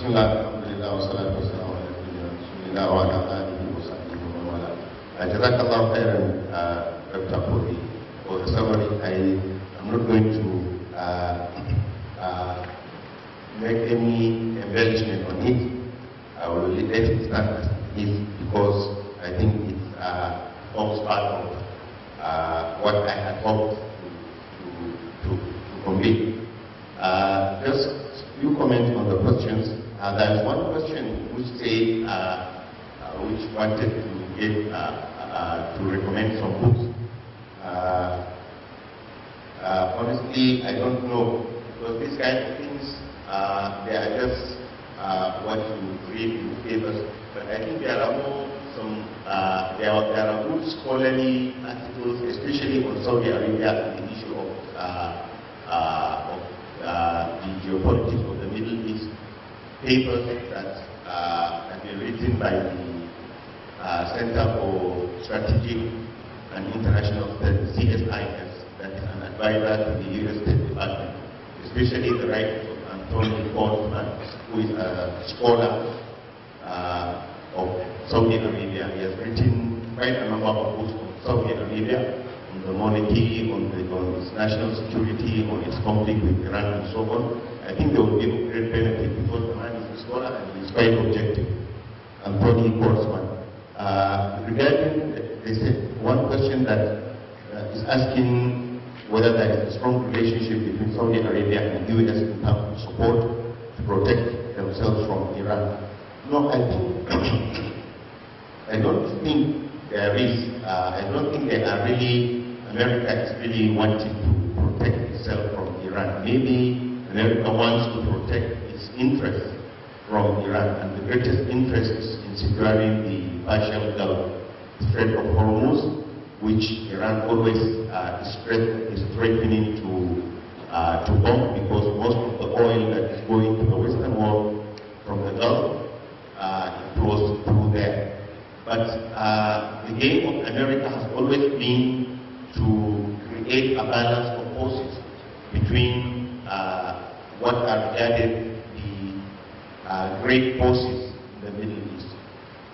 Bismillah, alhamdulillah, wa salatu wa salam ala rasulillah wa ala alihi wa sahbihi wa man wala. Jazakallah khairan, Dr. for the summary. I am not going to make any embellishment on it. I will let it stand as it is because I think it forms part of what I had hoped to convey. Just a few comments on the questions. There is one question which said, which wanted to give, to recommend some books. Honestly, I don't know, because these kind of things, they are just what you read in papers. But I think there are more there are good scholarly articles, especially on Saudi Arabia and the issue of the geopolitics of the Middle East. Papers that have been written by the Center for Strategic and International Studies, CSIS, that is an advisor to the U.S. State Department, especially the writings of Anthony Goldman, who is a scholar of Saudi Arabia. He has written quite a number of books on Saudi Arabia, on the monarchy, on its national security, on its conflict with Iran, and so on. I think there will be a great benefit because the man is a scholar and he is quite objective. Anthony Goldman. Regarding, they said one question that is asking whether there is a strong relationship between Saudi Arabia and the U.S. in terms of support to protect themselves from Iran. No, I don't think there is. I don't think they are really, America is really wanting to protect itself from Iran. Maybe America wants to protect its interests from Iran, and the greatest interest is in securing the Bashir Aliyu Strait of Hormuz, which Iran always is threatening to bomb, because most of the oil that is going to the Western world from the Gulf it flows through there. But the game of America has always been to create a balance of forces between what are regarded the great forces in the Middle East.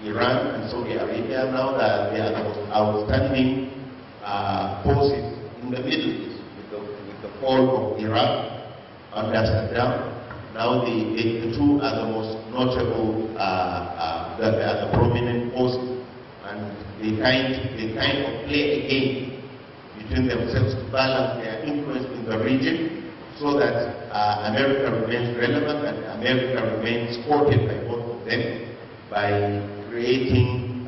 Iran and Saudi Arabia, now that they are the most outstanding forces in the Middle East, with the fall of Iraq under Saddam. Now the two are the most notable, they are the prominent forces, and they kind of play a game between themselves to balance their influence in the region, so that America remains relevant and America remains supported by both of them, by creating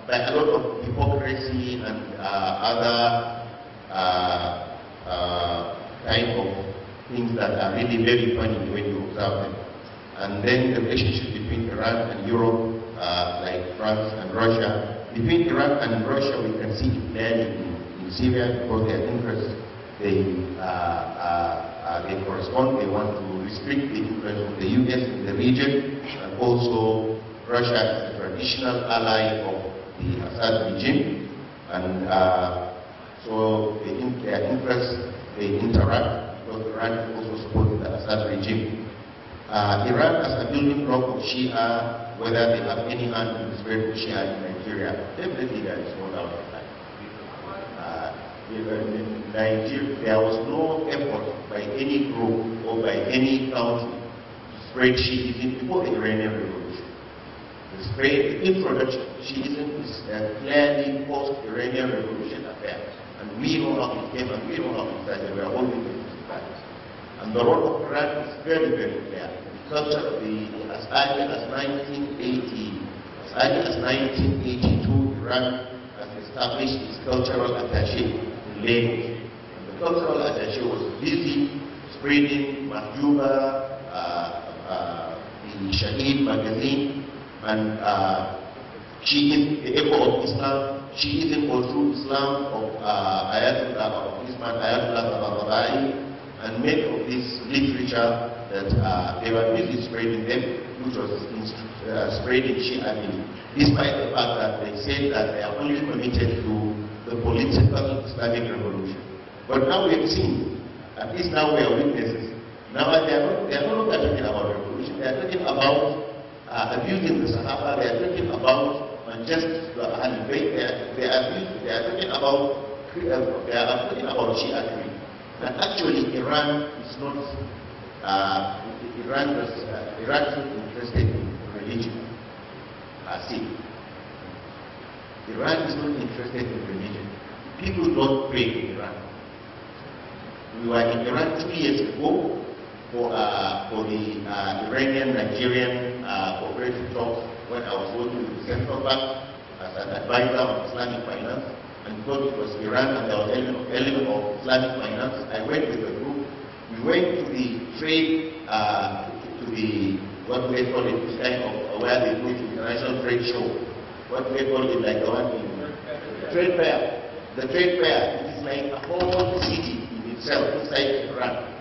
by a lot of hypocrisy and other kind of things that are really very funny when you observe them. And then the relationship between Iran and Europe, like France and Russia. Between Iran and Russia, we can see it clearly in Syria, because their interests, they correspond. They want to restrict the influence of the US in the region, and also Russia is a traditional ally of the Assad regime, and so their interests, they interact, because Iran is also supporting the Assad regime. Iran as a building block of Shia, whether they have any hand in the spread of Shia in Nigeria, definitely there is no doubt of that. In Nigeria, there was no effort by any group or by any country to spread Shiism before the Iranian Revolution. The introduction of Shiism is a clearly post-Iranian Revolution affair. And we know how it came and we know how it started. We are all witnesses to that. And the role of Iran is very, very clear. The culture of as early as 1982, Iran has established its cultural attaché in Lagos. And the cultural attaché was busy spreading Mahjuba, the Shahid magazine, and Shiism, the echo of Islam, Shiism or true Islam of Ayatollah of Islam, Ayatollah Tabatabai, and many of this literature that they were busy spreading them, which was spreading Shiism, despite the fact that they said that they are only committed to the political Islamic revolution. But now we have seen, at least now we are witnesses, Now they are no longer talking about revolution. They are talking about abusing the Sahaba. They are talking about injustice to Ahlul Bayt. They are talking about Shia creed. And actually, Iran is not interested in religion. See, Iran is not interested in religion. People don't pray in Iran. We were in Iran 2 years ago for the Iranian-Nigerian cooperative talks when I was working with the Central Bank as an advisor on Islamic finance. And because it was Iran and there was an element of Islamic finance, I went with the group. We went to the trade, to the, what do they call it, this kind of, where they go to the international trade show. What do they call it, like the one in the trade fair. The trade fair, it is like a whole city in itself, inside Iran.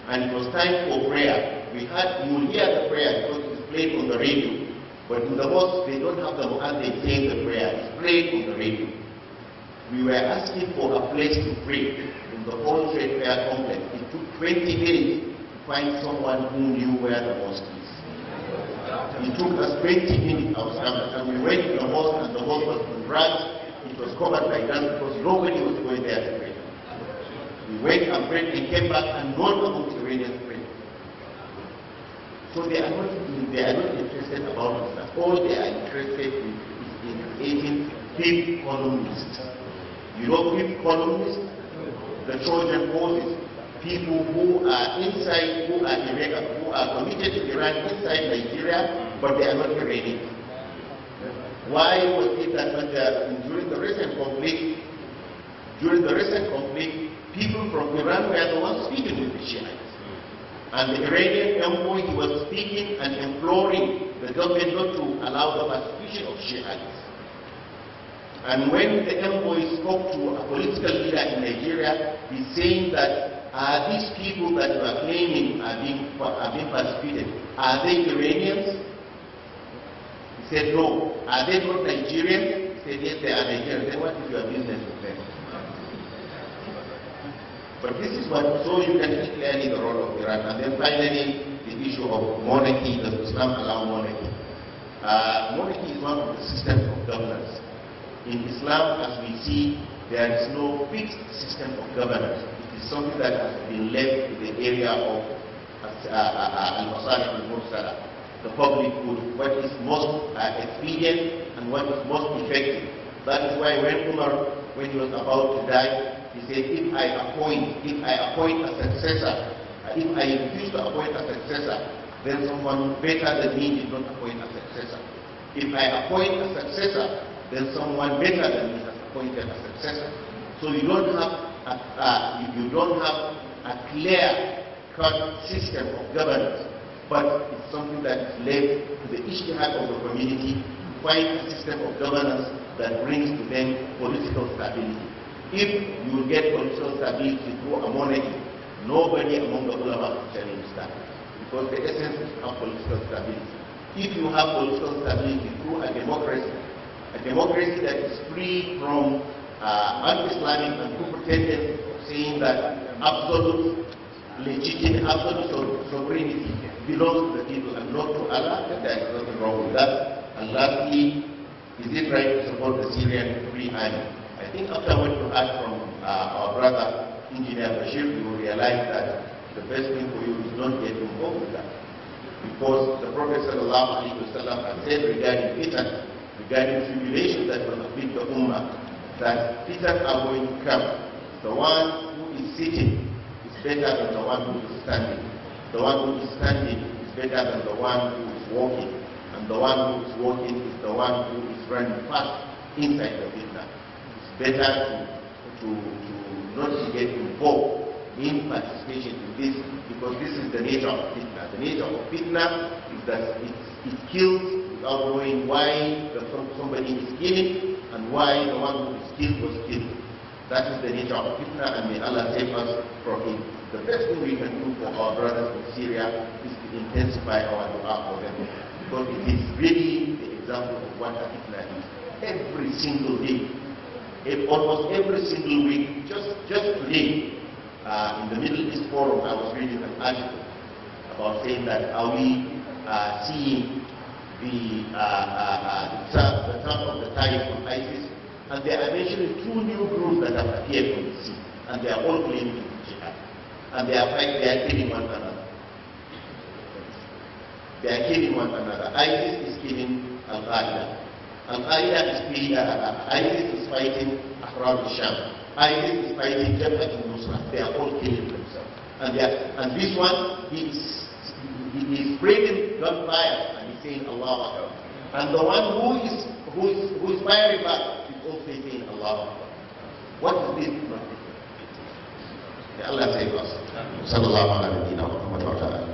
And it was time for prayer. You will hear the prayer because it is played on the radio. But in the mosque, they don't have the muazzin saying the prayer. It's played on the radio. We were asking for a place to pray in the whole trade fair complex. It took 20 minutes to find someone who knew where the mosque is. It took us 20 minutes, and we went to the mosque, and the mosque was in rags. It was covered by dust because nobody was going there to pray. We went and prayed and came back, and none of the Iranians prayed. So they are not interested about Islam. All they are interested in is in creating big columnists. You know big columnists? The Trojan horses. People who are inside, who are committed to Iran inside Nigeria, but they are not Iranian. Why was it that during the recent conflict, people from Iran were the ones speaking with the Shiites? And the Iranian envoy, he was speaking and imploring the government not to allow the persecution of Shiites. And when the envoy spoke to a political leader in Nigeria, he's saying that these people that you are claiming are being persecuted, are they Iranians? He said no. Are they not Nigerians? He said yes, they are Nigerians. Then what is your business with them? But this is what, so you can see clearly the role of Iran. And then finally, the issue of monarchy. Does Islam allow monarchy? Monarchy is one of the systems of governance. In Islam, as we see, there is no fixed system of governance. It is something that has been left to the area of al-masalih al-mursala, the public good, what is most expedient and what is most effective. That is why when Umar, when he was about to die, he said, if I appoint a successor, if I refuse to appoint a successor, then someone better than me did not appoint a successor. If I appoint a successor, then someone better than me has appointed a successor. So you don't have a clear-cut system of governance, but it's something that is left to the ijtihad of the community to find a system of governance that brings to them political stability. If you get political stability through a monarchy, nobody among the ulama will challenge that, because the essence is of political stability. If you have political stability through a democracy that is free from anti-Islamic and corporate tendencies of saying that absolute sovereignty belongs to the people and not to Allah, then there is nothing wrong with that. And lastly, is it right to support the Syrian Free Army? I think after what you heard from our brother, Engineer Bashir, you will realize that the best thing for you is not get involved with that. Because the Prophet ﷺ has said regarding fitan, regarding tribulations that will afflict the Ummah, that fitan are going to come. The one who is sitting is better than the one who is standing. The one who is standing is better than the one who is walking. And the one who is walking is the one who is running fast inside the fitna. Better to not get involved in participation in this, because this is the nature of fitna. The nature of fitna is that it kills without knowing why somebody is killing and why the one who is killed was killed. That is the nature of fitna, and may Allah save us from it. The best thing we can do for our brothers in Syria is to intensify our dua for them, because it is really the example of what a fitna is. Every single day, almost every single week, just today, in the Middle East Forum, I was reading an article about saying that are we seeing the turn of the tide on ISIS, and they are mentioning 2 new groups that have appeared on the scene, and they are all claiming jihad, and they are killing one another. They are killing one another. ISIS is killing Al-Qaeda. ISIS is fighting Ahrar al-Sham. ISIS is fighting Jabhat al-Nusra. They are all killing themselves. And this one, he is breathing gunfire and he's saying Allah Akbar. And the one who is firing back is also saying Allah Akbar. What is this? May Allah save us. Sallallahu alaihi wa sallam.